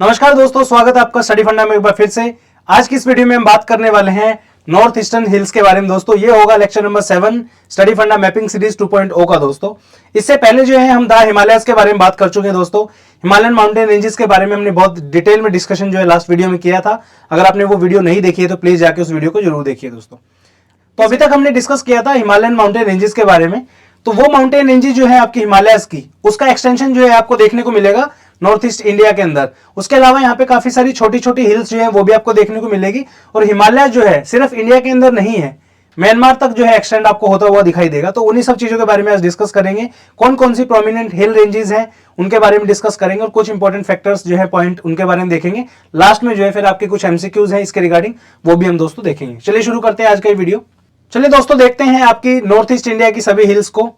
नमस्कार दोस्तों, स्वागत है आपका स्टडी फंडा में एक बार फिर से। आज की इस वीडियो में हम बात करने वाले हैं नॉर्थ ईस्टर्न हिल्स के बारे में। दोस्तों ये होगा लेक्चर नंबर 7 स्टडी फंडा मैपिंग सीरीज 2.0 का। दोस्तों इससे पहले जो है हम द हिमालयस के बारे में बात कर चुके हैं। दोस्तों हिमालयन माउंटेन रेंजेस के बारे में हमने बहुत डिटेल में डिस्कशन जो है लास्ट वीडियो में किया था। अगर आपने वो वीडियो नहीं देखी है तो प्लीज जाके उस वीडियो को जरूर देखिए। दोस्तों तो अभी तक हमने डिस्कस किया था हिमालयन माउंटेन रेंजेस के बारे में। तो वो माउंटेन रेंजेस जो है आपकी हिमालयस की, उसका एक्सटेंशन जो है आपको देखने को मिलेगा नॉर्थ ईस्ट इंडिया के अंदर। उसके अलावा यहाँ पे काफी सारी छोटी छोटी हिल्स जो है वो भी आपको देखने को मिलेगी। और हिमालय जो है सिर्फ इंडिया के अंदर नहीं है, म्यांमार तक जो है एक्सटेंड आपको होता हुआ दिखाई देगा। तो उन्हीं सब चीजों के बारे में आज डिस्कस करेंगे। कौन कौन सी प्रोमिनेंट हिल रेंजेस हैं उनके बारे में डिस्कस करेंगे और कुछ इंपॉर्टेंट फैक्टर्स जो है पॉइंट उनके बारे में देखेंगे। लास्ट में जो है फिर आपके कुछ एमसीक्यूज हैं इसके रिगार्डिंग, वो भी हम दोस्तों देखेंगे। चलिए शुरू करते हैं आज का वीडियो। चलिए दोस्तों देखते हैं आपकी नॉर्थ ईस्ट इंडिया की सभी हिल्स को।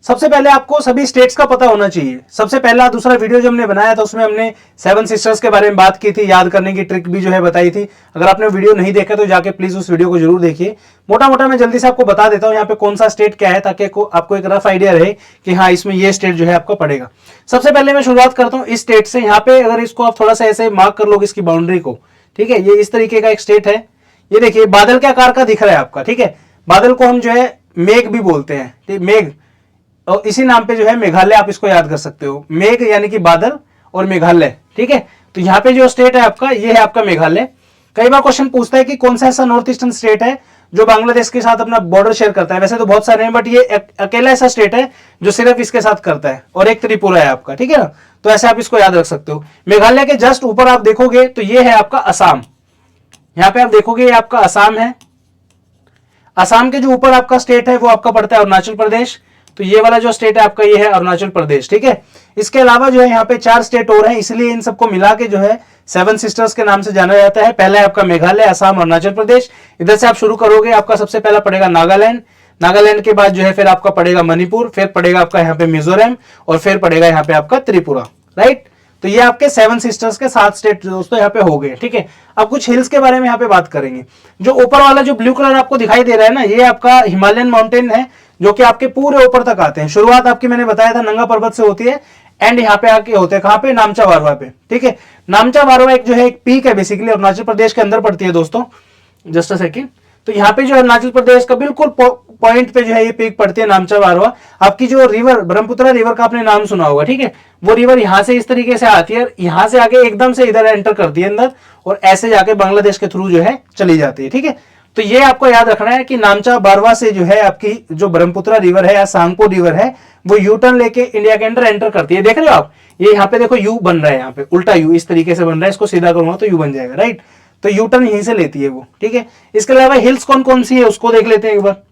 सबसे पहले आपको सभी स्टेट्स का पता होना चाहिए। सबसे पहला दूसरा वीडियो जो हमने बनाया था उसमें हमने 7 सिस्टर्स के बारे में बात की थी, याद करने की ट्रिक भी जो है बताई थी। अगर आपने वीडियो नहीं देखा तो जाके प्लीज उस वीडियो को जरूर देखिए। मोटा मोटा मैं जल्दी से आपको बता देता हूं यहाँ पे कौन सा स्टेट क्या है, ताकि आपको एक रफ आइडिया रहे कि हाँ इसमें ये स्टेट जो है आपका पड़ेगा। सबसे पहले मैं शुरुआत करता हूँ इस स्टेट से। यहाँ पे अगर इसको आप थोड़ा सा ऐसे मार्क कर लोगे इसकी बाउंड्री को, ठीक है, ये इस तरीके का एक स्टेट है। ये देखिए बादल के आकार का दिख रहा है आपका, ठीक है। बादल को हम जो है मेघ भी बोलते हैं, ठीक, मेघ, और इसी नाम पे जो है मेघालय आप इसको याद कर सकते हो। मेघ यानी कि बादल और मेघालय, ठीक है। तो यहाँ पे जो स्टेट है आपका ये है आपका मेघालय। कई बार क्वेश्चन पूछता है कि कौन सा ऐसा नॉर्थ ईस्टर्न स्टेट है जो बांग्लादेश के साथ अपना बॉर्डर शेयर करता है। वैसे तो बहुत सारे हैं बट ये अकेला ऐसा स्टेट है जो सिर्फ इसके साथ करता है, और एक त्रिपुरा है आपका, ठीक है ना। तो ऐसे आप इसको याद रख सकते हो। मेघालय के जस्ट ऊपर आप देखोगे तो ये है आपका असम। यहाँ पे आप देखोगे ये आपका असम है। असम के जो ऊपर आपका स्टेट है वो आपका पड़ता है अरुणाचल प्रदेश। तो ये वाला जो स्टेट है आपका ये है अरुणाचल प्रदेश, ठीक है। इसके अलावा जो है यहाँ पे 4 स्टेट और हैं, इसलिए इन सबको मिला के जो है 7 सिस्टर्स के नाम से जाना जाता है। पहला है आपका मेघालय, असम, अरुणाचल प्रदेश। इधर से आप शुरू करोगे, आपका सबसे पहला पड़ेगा नागालैंड। नागालैंड के बाद जो है फिर आपका पड़ेगा मणिपुर, फिर पड़ेगा आपका यहाँ पे मिजोरम, और फिर पड़ेगा यहाँ पे आपका त्रिपुरा, राइट। तो ये आपके 7 सिस्टर्स के 7 स्टेट दोस्तों यहाँ पे हो गए, ठीक है। अब कुछ हिल्स के बारे में यहाँ पे बात करेंगे। जो ऊपर वाला जो ब्लू कलर आपको दिखाई दे रहा है ना, ये आपका हिमालयन माउंटेन है, जो कि आपके पूरे ऊपर तक आते हैं। शुरुआत आपकी मैंने बताया था नंगा पर्वत से होती है, एंड यहाँ पे आके होते हैं कहाँ पे, नामचा वारवा पे, ठीक है। नामचा वारवा एक जो है एक पीक है, बेसिकली अरुणाचल प्रदेश के अंदर पड़ती है दोस्तों। Just a second. तो यहाँ पे जो अरुणाचल प्रदेश का बिल्कुल पॉइंट पे जो है ये पीक पड़ती है नामचा वारवा। आपकी जो रिवर ब्रह्मपुत्र रिवर का आपने नाम सुना होगा, ठीक है। वो रिवर यहाँ से इस तरीके से आती है, यहाँ से आगे एकदम से इधर एंटर करती है अंदर, और ऐसे जाके बांग्लादेश के थ्रू जो है चली जाती है, ठीक है। तो ये आपको याद रखना है कि नामचा बारवा से जो है आपकी जो ब्रह्मपुत्र रिवर है या सांगपो रिवर है वो यू टर्न लेके इंडिया के अंदर एंटर करती है। देख रहे हो आप, ये यहाँ पे देखो यू बन रहा है, यहाँ पे उल्टा यू इस तरीके से बन रहा है। इसको सीधा करूंगा तो यू बन जाएगा, राइट। तो यू टर्न यहीं से लेती है वो, ठीक है। इसके अलावा हिल्स कौन कौन सी है उसको देख लेते हैं एक बार।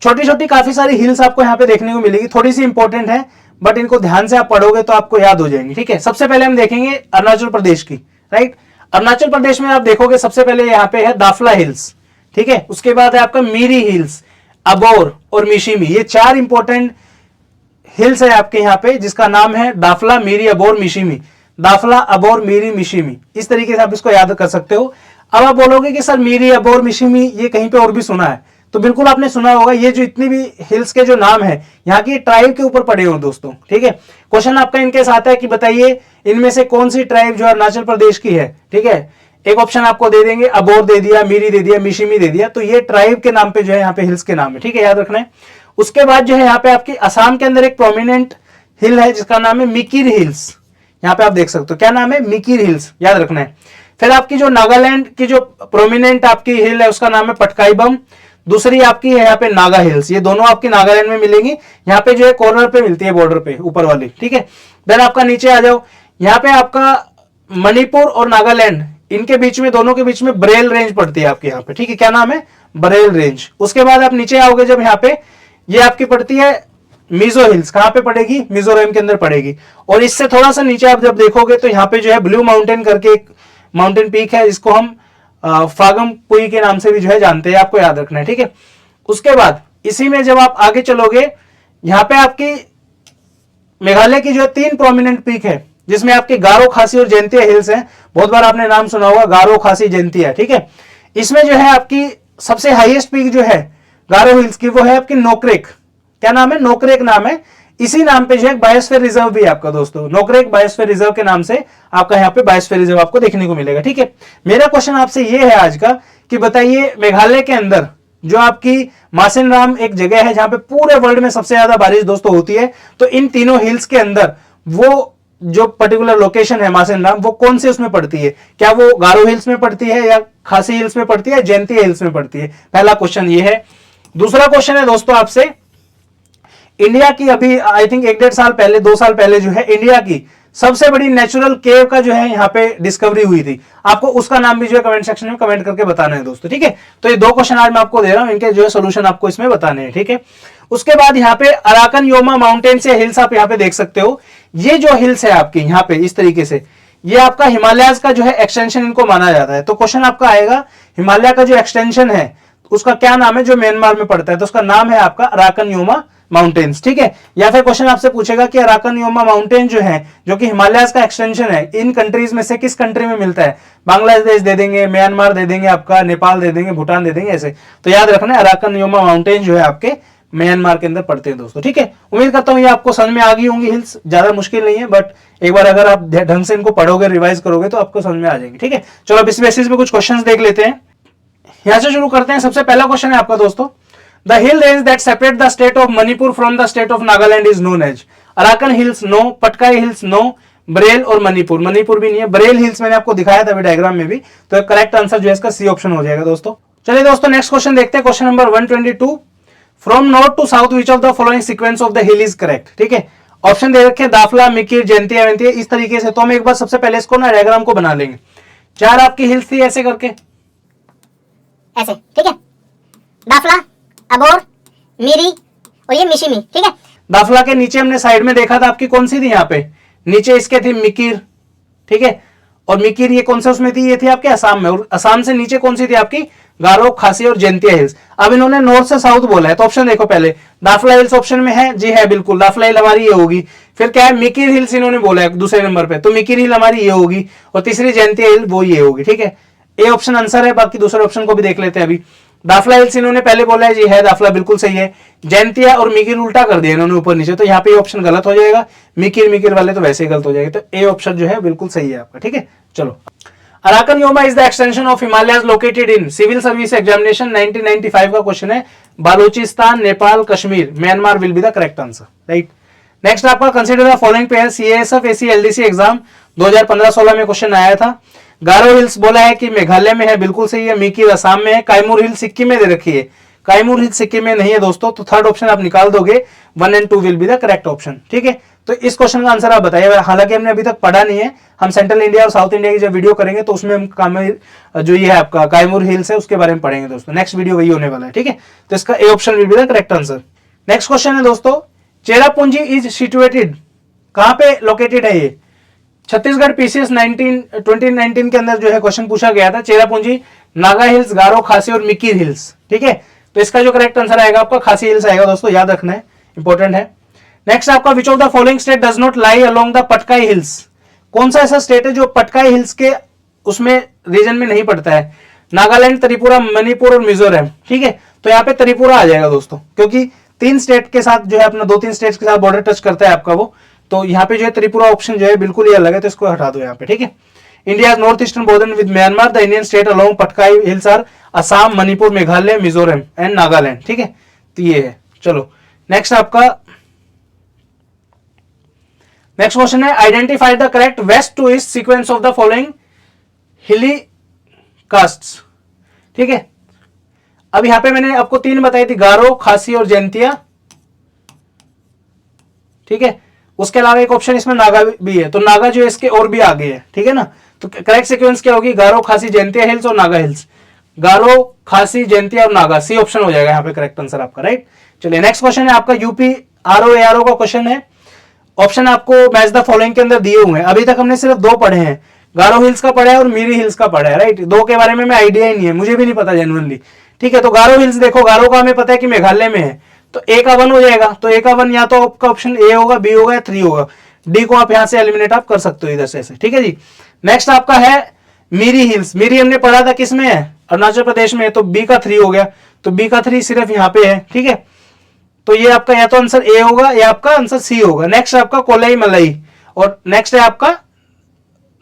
छोटी छोटी काफी सारी हिल्स आपको यहाँ पे देखने को मिलेगी, थोड़ी सी इंपॉर्टेंट है बट इनको ध्यान से आप पढ़ोगे तो आपको याद हो जाएंगे, ठीक है। सबसे पहले हम देखेंगे अरुणाचल प्रदेश की, राइट। अरुणाचल प्रदेश में आप देखोगे सबसे पहले यहाँ पे है दाफला हिल्स, ठीक है। उसके बाद है आपका मीरी हिल्स, अबोर और मिशिमी। ये 4 इंपॉर्टेंट हिल्स है आपके यहाँ पे, जिसका नाम है दाफला, मीरी, अबोर, मिशिमी। दाफला, अबोर, मीरी, मिशिमी, इस तरीके से आप इसको याद कर सकते हो। अब आप बोलोगे कि सर मीरी, अबोर, मिशिमी ये कहीं पे और भी सुना है, तो बिल्कुल आपने सुना होगा। ये जो इतनी भी हिल्स के जो नाम है यहाँ की ट्राइब के ऊपर पड़े हो दोस्तों, ठीक है। क्वेश्चन आपका इनके साथ है कि बताइए इनमें से कौन सी ट्राइब जो अरुणाचल प्रदेश की है, ठीक है। एक ऑप्शन आपको दे देंगे, अबोर दे दिया, मीरी दे दिया, मिशिमी दे दिया। तो ये ट्राइब के नाम पे जो है यहाँ पे हिल्स के नाम है, ठीक है, याद रखना है। उसके बाद जो है यहाँ पे आपकी असम के अंदर एक प्रोमिनेंट हिल है जिसका नाम है मिकिर हिल्स। यहाँ पे आप देख सकते हो क्या नाम है, मिकिर हिल्स, याद रखना है। फिर आपकी जो नागालैंड की जो प्रोमिनेंट आपकी हिल है उसका नाम है पटकाईबम। दूसरी आपकी है यहाँ पे नागा हिल्स। ये दोनों आपकी नागालैंड में मिलेंगी, यहाँ पे जो है कॉर्नर पे मिलती है, बॉर्डर पे ऊपर वाली, ठीक है। देन आपका नीचे आ जाओ, यहाँ पे आपका मणिपुर और नागालैंड, इनके बीच में, दोनों के बीच में बरेल रेंज पड़ती है आपके यहाँ पे, ठीक है। क्या नाम है, बरेल रेंज। उसके बाद आप नीचे आओगे जब यहाँ पे, ये आपकी पड़ती है मिजो हिल्स। कहाँ पे पड़ेगी, मिजोरम के अंदर पड़ेगी। और इससे थोड़ा सा नीचे आप जब देखोगे तो यहाँ पे जो है ब्लू माउंटेन करके एक माउंटेन पीक है, जिसको हम फागम पुई के नाम से भी जो है जानते हैं, आपको याद रखना है, ठीक है। उसके बाद इसी में जब आप आगे चलोगे, यहाँ पे आपकी मेघालय की जो है 3 प्रोमिनेंट पीक है, जिसमें आपके गारो, खासी और जयंतिया हिल्स हैं। बहुत बार आपने नाम सुना होगा गारो, खासी, जयंतिया, ठीक है। इसमें जो है आपकी सबसे हाईएस्ट पीक जो है गारो हिल्स की वो है आपकी नोक्रेक। क्या नाम है, नोक्रेक नाम है। इसी नाम पे जो है बायोस्फीयर रिजर्व भी है आपका दोस्तों, नोकरेक बायोस्फीयर रिजर्व के नाम से आपका यहाँ पे बायोस्फीयर रिजर्व आपको देखने को मिलेगा। ठीक है, मेरा क्वेश्चन आपसे ये है आज का कि बताइए मेघालय के अंदर जो आपकी मासिनराम एक जगह है जहां पे पूरे वर्ल्ड में सबसे ज्यादा बारिश दोस्तों होती है, तो इन तीनों हिल्स के अंदर वो जो पर्टिकुलर लोकेशन है मासिनराम, वो कौन से उसमें पड़ती है? क्या वो गारो हिल्स में पड़ती है या खासी हिल्स में पड़ती है, जयंतिया हिल्स में पड़ती है? पहला क्वेश्चन ये है। दूसरा क्वेश्चन है दोस्तों आपसे, इंडिया की अभी आई थिंक 1-1.5 साल पहले 2 साल पहले जो है इंडिया की सबसे बड़ी नेचुरल केव का जो है यहाँ पे डिस्कवरी हुई थी, आपको उसका नाम भी जो है कमेंट सेक्शन में कमेंट करके बताना है दोस्तों। ठीक है, तो ये 2 क्वेश्चन आज मैं आपको दे रहा हूं, इनके जो है सोल्यूशन आपको इसमें बताने हैं। ठीक है, उसके बाद यहाँ पे अराकन योमा माउंटेन्स या हिल्स आप यहाँ पे देख सकते हो। ये जो हिल्स है आपकी यहाँ पे इस तरीके से, ये आपका हिमालयस का जो है एक्सटेंशन इनको माना जाता है। तो क्वेश्चन आपका आएगा हिमालय का जो एक्सटेंशन है उसका क्या नाम है जो म्यांमार में पड़ता है, तो उसका नाम है आपका अराकन योमा माउंटेन्स। ठीक है, या फिर क्वेश्चन आपसे पूछेगा कि अराकन योमा माउंटेन जो है जो कि हिमालयस का एक्सटेंशन है, इन कंट्रीज में से किस कंट्री में मिलता है? बांग्लादेश दे देंगे, म्यांमार दे देंगे, आपका नेपाल दे देंगे, भूटान दे देंगे, ऐसे। तो याद रखना है अराकन योमा माउंटेन जो है आपके म्यांमार के अंदर पड़ते हैं दोस्तों। ठीक है, उम्मीद करता हूं ये आपको समझ में आ गई होंगी हिल्स, ज्यादा मुश्किल नहीं है, बट एक बार अगर आप ढंग से इनको पढ़ोगे, रिवाइज करोगे तो आपको समझ में आ जाएंगे। ठीक है, चलो अब इस बेसिस पे कुछ क्वेश्चन देख लेते हैं। यहां से शुरू करते हैं। सबसे पहला क्वेश्चन है आपका दोस्तों, the hill range that separate the state of Manipur from the state of Nagaland is known as? Arakan hills no, Patkai hills no, Barail और मणिपुर। मणिपुर भी नहीं है, बरेल हिल्स मैंने आपको दिखाया था अभी डायग्राम में भी, तो करेक्ट आंसर जो है इसका सी ऑप्शन हो जाएगा दोस्तों। चलिए दोस्तों नेक्स्ट क्वेश्चन देखते हैं, question number 122, from north to south which of the following sequence of the hill is correct? ठीक है, ऑप्शन दे रखे दाफला, मिकिर, जयंतिया, वेंतिया, इस तरीके से। तो हम एक बार सबसे पहले इसको ना डायग्राम को बना लेंगे। 4 आपकी हिल्स थी ऐसे करके, ऐसे, ठीक है, दाफला, अबोर, मीरी और ये मिशिमी। ठीक है, दाफला के नीचे हमने साइड में देखा था आपकी कौन सी थी, यहाँ पे नीचे इसके थी मिकिर। ठीक है, और मिकिर ये कौन सा उसमें थी? ये थी आपके असम में। और असम से नीचे कौन सी थी आपकी? गारो, खासी और जयंतिया हिल्स। अब इन्होंने नॉर्थ से साउथ बोला है, तो ऑप्शन देखो पहले, दाफला हिल्स ऑप्शन में है जी, है बिल्कुल, दाफला हिल हमारी ये होगी। फिर क्या है, मिकिर हिल्स इन्होंने बोला है दूसरे नंबर पे, तो मिकिर हिल हमारी ये होगी, और तीसरी जयंतिया हिल वो ये होगी। ठीक है, ए ऑप्शन आंसर है। बाकी दूसरे ऑप्शन को भी देख लेते हैं अभी। दाफला हिल्स इन्होंने पहले बोला है जी, है दाफला बिल्कुल सही है। जयंतिया और मिकिर उल्टा कर दिया इन्होंने ऊपर नीचे, तो यहाँ पे ऑप्शन गलत हो जाएगा। मिकिर वाले तो वैसे ही गलत हो जाएगा, तो ए ऑप्शन जो है बिल्कुल सही है आपका। ठीक है, चलो। Arakan Yoma is the extension of Himalayas located in, civil service examination 1995 का क्वेश्चन है। Baluchistan, Nepal, Kashmir, Myanmar will be the correct answer, right. Next आपका consider the following pair, CISF AC LDC exam 2015-16 में क्वेश्चन आया था। गारो हिल्स बोला है कि मेघालय में है, बिल्कुल सही है। मिकिर असम में है। कायमूर हिल सिक्किम में दे रखी है, कायमूर हिल सिक्किम में नहीं है दोस्तों, तो थर्ड ऑप्शन आप निकाल दोगे, 1 और 2 will be the correct option. ठीक है, तो इस क्वेश्चन का आंसर आप बताइए। हालांकि हमने अभी तक पढ़ा नहीं है, हम सेंट्रल इंडिया और साउथ इंडिया की जब वीडियो करेंगे तो उसमें हम जो ये है आपका कायमूर हिल्स है उसके बारे में पढ़ेंगे दोस्तों। नेक्स्ट वीडियो वही होने वाला है। ठीक है, तो इसका A option will be the correct answer. Next question है दोस्तों, चेरापूंजी इज सिचुएटेड, कहां पे लोकेटेड है ये? छत्तीसगढ़ पीसीएस 2019 के अंदर जो है क्वेश्चन पूछा गया था। चेरापूंजी, नागा हिल्स, गारो, खासी और मिकिर हिल्स। ठीक है, तो इसका जो करेक्ट आंसर आएगा आपका खासी हिल्स आएगा दोस्तों, याद रखना है, इंपॉर्टेंट है। नेक्स्ट आपका विच of the following state does not lie along the Patkai hills, कौन सा ऐसा स्टेट है जो पटकाई हिल्स के उसमें रीजन में नहीं पड़ता है? नागालैंड, त्रिपुरा, मणिपुर और मिजोरम। ठीक है, तो यहाँ पे त्रिपुरा आ जाएगा दोस्तों, क्योंकि 3 स्टेट के साथ जो है अपना 2-3 स्टेट के साथ बॉर्डर टच करता है आपका वो, तो यहाँ पे जो है त्रिपुरा ऑप्शन जो है बिल्कुल ही अलग है, तो इसको हटा दो यहाँ पे। ठीक है, India north eastern border with Myanmar, the Indian state along Patkai hills are Assam, Manipur, Meghalaya, Mizoram and Nagaland. ठीक है, तो ये है। चलो नेक्स्ट आपका नेक्स्ट क्वेश्चन है, identify the correct west to east sequence of the following hilly crests. ठीक है, अब यहां पे मैंने आपको 3 बताई थी, गारो, खासी और जयंतिया। ठीक है, उसके अलावा एक ऑप्शन इसमें नागा भी है, तो नागा जो है इसके और भी आगे है। ठीक है ना, तो करेक्ट सीक्वेंस क्या होगी? गारो, खासी, जयंतिया हिल्स और नागा हिल्स। गारो, खासी, जयंतिया और नागा, सी ऑप्शन हो जाएगा यहाँ पे करेक्ट आंसर आपका, राइट। चलिए नेक्स्ट क्वेश्चन है आपका यूपी आरओ का क्वेश्चन है। ऑप्शन आपको मैच द फॉलोइंग के अंदर दिए हुए हैं। अभी तक हमने सिर्फ 2 पढ़े हैं, गारो हिल्स का पढ़ा है और मीरी हिल्स का पढ़ा है, राइट। 2 के बारे में मैं आइडिया ही नहीं है, मुझे भी नहीं पता जेन्युइनली। ठीक है, तो गारो हिल्स देखो, गारो का हमें पता है कि मेघालय में है, तो ए का 1 हो जाएगा। तो ए का 1 या तो आपका ऑप्शन ए होगा, बी होगा या 3 होगा। डी को आप यहां से एलिमिनेट आप कर सकते हो इधर से ऐसे। ठीक है जी, नेक्स्ट आपका है मीरी हिल्स। मीरी हमने पढ़ा था किसमें है? अरुणाचल प्रदेश में है, तो बी का 3 हो गया, तो बी का 3 सिर्फ यहाँ पे है। ठीक है, तो ये आपका या तो आंसर ए होगा या आपका आंसर सी होगा। नेक्स्ट आपका कोलाई मलाई और नेक्स्ट है आपका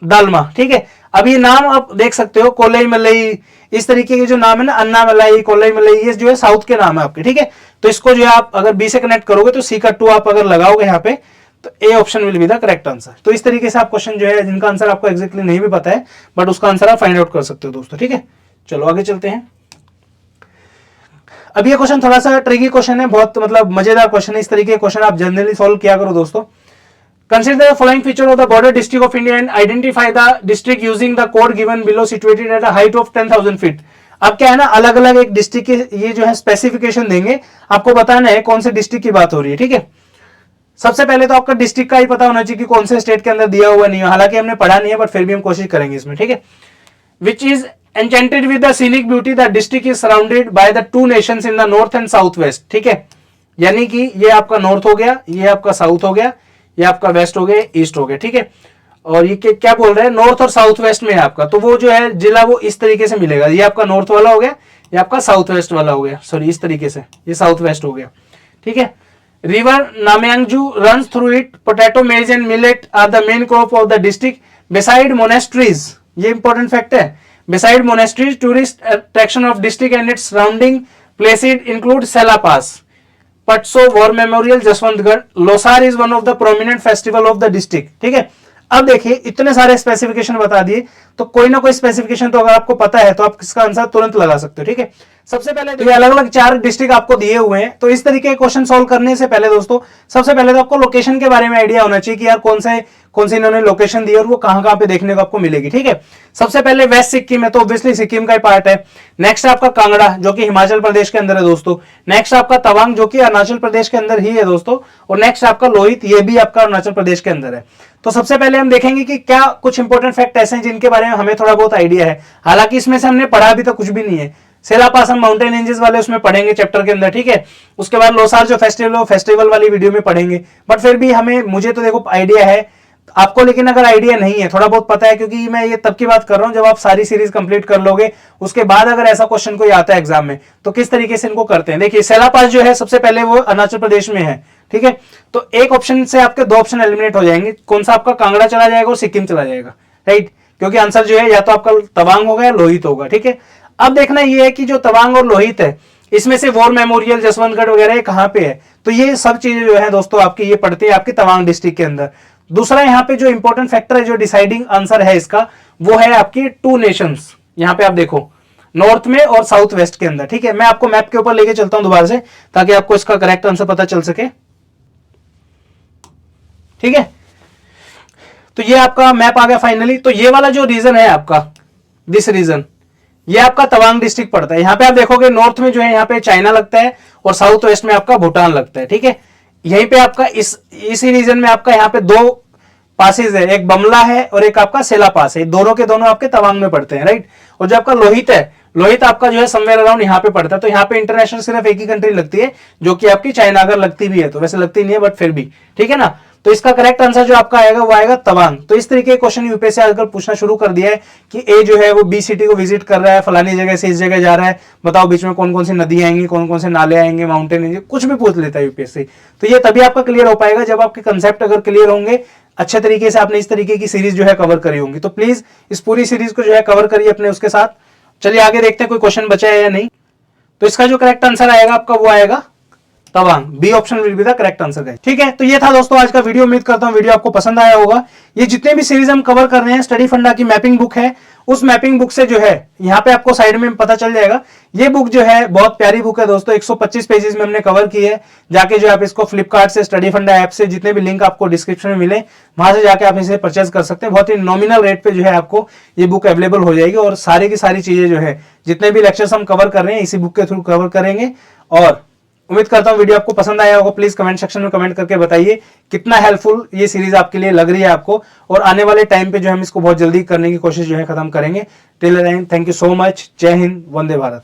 दालमा। ठीक है, अब ये नाम आप देख सकते हो, कोलाई मलाई, इस तरीके के जो नाम है ना, अन्ना मलाई, कोलाई मलाई, ये जो है साउथ के नाम है आपके। ठीक है, तो इसको जो है आप अगर बी से कनेक्ट करोगे तो सी का 2 आप अगर लगाओगे यहाँ पे तो A option will be the correct answer. तो इस तरीके से आप क्वेश्चन जो है जिनका आंसर आपको एग्जैक्टली नहीं भी पता है बट उसका आंसर आप फाइंड आउट कर सकते हो दोस्तों। ठीक है, चलो आगे चलते हैं। अब ये क्वेश्चन थोड़ा सा ट्रिकी क्वेश्चन है, बहुत मतलब मजेदार क्वेश्चन है। इस तरीके के क्वेश्चन आप जनरली सॉल्व किया करो दोस्तों। Consider the following feature of the border district of India and identify the district using the code given below situated at a height of 10,000 feet. अब क्या है ना, अलग अलग एक डिस्ट्रिक्ट के ये जो है स्पेसिफिकेशन देंगे, आपको बताना है कौन से डिस्ट्रिक्ट की बात हो रही है। ठीक है, सबसे पहले तो आपका डिस्ट्रिक्ट का ही पता होना चाहिए कि कौन से स्टेट के अंदर दिया हुआ नहीं है, हालांकि हमने पढ़ा नहीं है बट फिर भी हम कोशिश करेंगे इसमें। ठीक है, which is enchanted with the scenic beauty, the district is surrounded by the two nations in the north and south west। ठीक है, यानी कि ये आपका नॉर्थ हो गया, ये आपका साउथ हो गया, ये आपका वेस्ट हो गया, ईस्ट हो गया। ठीक है, और ये क्या बोल रहे हैं, नॉर्थ और साउथ वेस्ट में है आपका, तो वो जो है जिला वो इस तरीके से मिलेगा। ये आपका नॉर्थ वाला हो गया, ये आपका साउथ वेस्ट वाला हो गया, सॉरी इस तरीके से ये साउथ वेस्ट हो गया। ठीक है, river Nyamjangchu runs through it, potato maize and millet are the main crop of the district, beside monasteries, ये इंपॉर्टेंट फैक्ट है, beside monasteries tourist attraction of district and its surrounding places include Sela Pass, Patso War Memorial, Jaswantgarh, Losar is one of the prominent festival of the district। ठीक है, अब देखिए इतने सारे specification बता दिए, तो कोई ना कोई स्पेसिफिकेशन तो अगर आपको पता है तो आप इसका आंसर तुरंत लगा सकते हो। ठीक है, सबसे पहले तो ये अलग अलग 4 डिस्ट्रिक्ट आपको दिए हुए हैं, तो इस तरीके के क्वेश्चन सॉल्व करने से पहले दोस्तों सबसे पहले तो आपको लोकेशन के बारे में आइडिया होना चाहिए कि यार कौन से इन्होंने लोकेशन दी और वो कहां पे देखने को आपको मिलेगी। ठीक है, सबसे पहले वेस्ट सिक्किम है तो ऑब्वियसली सिक्किम का ही पार्ट है। नेक्स्ट आपका कांगड़ा जो कि हिमाचल प्रदेश के अंदर है दोस्तों। नेक्स्ट आपका तवांग जो कि अरुणाचल प्रदेश के अंदर ही है दोस्तों। और नेक्स्ट आपका लोहित, ये भी आपका अरुणाचल प्रदेश के अंदर है। तो सबसे पहले हम देखेंगे कि क्या कुछ इंपॉर्टेंट फैक्ट ऐसे हैं जिनके बारे में हमें थोड़ा बहुत आइडिया है, हालांकि इसमें से हमने पढ़ा अभी तो कुछ भी नहीं है। सेला पास हम माउंटेन रेंजेस वाले उसमें पढ़ेंगे चैप्टर के अंदर। ठीक है, उसके बाद लोसार जो फेस्टिवल वाली वीडियो में पढ़ेंगे, बट फिर भी मुझे तो देखो आइडिया है आपको, लेकिन अगर आइडिया नहीं है, थोड़ा बहुत पता है, क्योंकि मैं ये तब की बात कर रहा हूं जब आप सारी सीरीज कंप्लीट कर लोगे, उसके बाद अगर ऐसा क्वेश्चन कोई आता है एग्जाम में तो किस तरीके से इनको करते हैं। देखिए सेला पास जो है सबसे पहले वो अरुणाचल प्रदेश में है। ठीक है, तो एक ऑप्शन से आपके 2 ऑप्शन एलिमिनेट हो जाएंगे, कौन सा आपका कांगड़ा चला जाएगा और सिक्किम चला जाएगा। राइट, क्योंकि आंसर जो है या तो आपका तवांग होगा या लोहित होगा। ठीक है, अब देखना ये है कि जो तवांग और लोहित है इसमें से वॉर मेमोरियल, जसवंतगढ़ वगैरह कहां पे है, तो ये सब चीजें जो है दोस्तों आपकी ये पड़ती है आपकी तवांग डिस्ट्रिक्ट के अंदर। दूसरा यहाँ पे जो इंपॉर्टेंट फैक्टर है, जो डिसाइडिंग आंसर है इसका, वो है आपकी 2 नेशंस। यहाँ पे आप देखो नॉर्थ में और साउथ वेस्ट के अंदर। ठीक है, मैं आपको मैप के ऊपर लेके चलता हूं दोबारा से ताकि आपको इसका करेक्ट आंसर पता चल सके। ठीक है, तो ये आपका मैप आ गया फाइनली। तो ये वाला जो रीजन है आपका, दिस रीजन, ये आपका तवांग डिस्ट्रिक्ट पड़ता है। यहाँ पे आप देखोगे नॉर्थ में जो है यहाँ पे चाइना लगता है और साउथ वेस्ट में आपका भूटान लगता है। ठीक है, यहीं पे आपका इसी रीजन में आपका यहाँ पे 2 पासेज है, एक बमला है और एक आपका सेला पास है, दोनों के दोनों आपके तवांग में पड़ते हैं। राइट, और जो आपका लोहित है, लोहित आपका जो है समवेयर अराउंड यहाँ पे पड़ता है। तो यहाँ पे इंटरनेशनल सिर्फ एक ही कंट्री लगती है जो कि आपकी चाइना, अगर लगती भी है तो, वैसे लगती नहीं है बट फिर भी। ठीक है ना, तो इसका करेक्ट आंसर जो आपका आएगा वो आएगा तवांग। तो इस तरीके के क्वेश्चन यूपीएससी आजकल पूछना शुरू कर दिया है कि ए जो है वो बी सिटी को विजिट कर रहा है, फलानी जगह से इस जगह जा रहा है, बताओ बीच में कौन कौन सी नदी आएंगी, कौन कौन से नाले आएंगे, माउंटेन आएंगे, कुछ भी पूछ लेता है यूपीएससी। तो ये तभी आपका क्लियर हो पाएगा जब आपके कंसेप्ट अगर क्लियर होंगे, अच्छे तरीके से आपने इस तरीके की सीरीज जो है कवर करी होंगी। तो प्लीज इस पूरी सीरीज को जो है कवर करिए अपने उसके साथ। चलिए आगे देखते हैं कोई क्वेश्चन बचा है या नहीं। तो इसका जो करेक्ट आंसर आएगा आपका वो आएगा Tawang, B option will be the correct answer guys. ठीक है, तो ये था दोस्तों आज का वीडियो। उम्मीद करता हूं वीडियो आपको पसंद आया होगा। ये जितने भी सीरीज हम कवर कर रहे हैं, स्टडी फंडा की मैपिंग बुक है, उस मैपिंग बुक से जो है यहाँ पे आपको साइड में पता चल जाएगा। ये बुक जो है बहुत प्यारी बुक है दोस्तों, 125 पेजेस में हमने कवर की है। जाके जो आप इसको फ्लिपकार्ट से, स्टडी फंडा ऐप से, जितने भी लिंक आपको डिस्क्रिप्शन में मिले वहां से जाके आप इसे परचेज कर सकते हैं। बहुत ही नॉमिनल रेट पे जो है आपको ये बुक अवेलेबल हो जाएगी और सारी की सारी चीजें जो है जितने भी लेक्चर्स हम कवर कर रहे हैं इसी बुक के थ्रू कवर करेंगे। और उम्मीद करता हूं वीडियो आपको पसंद आया होगा। प्लीज कमेंट सेक्शन में कमेंट करके बताइए कितना हेल्पफुल ये सीरीज आपके लिए लग रही है आपको, और आने वाले टाइम पे जो हम इसको बहुत जल्दी करने की कोशिश जो है खत्म करेंगे। Till then thank you so much. जय हिंद, वंदे भारत।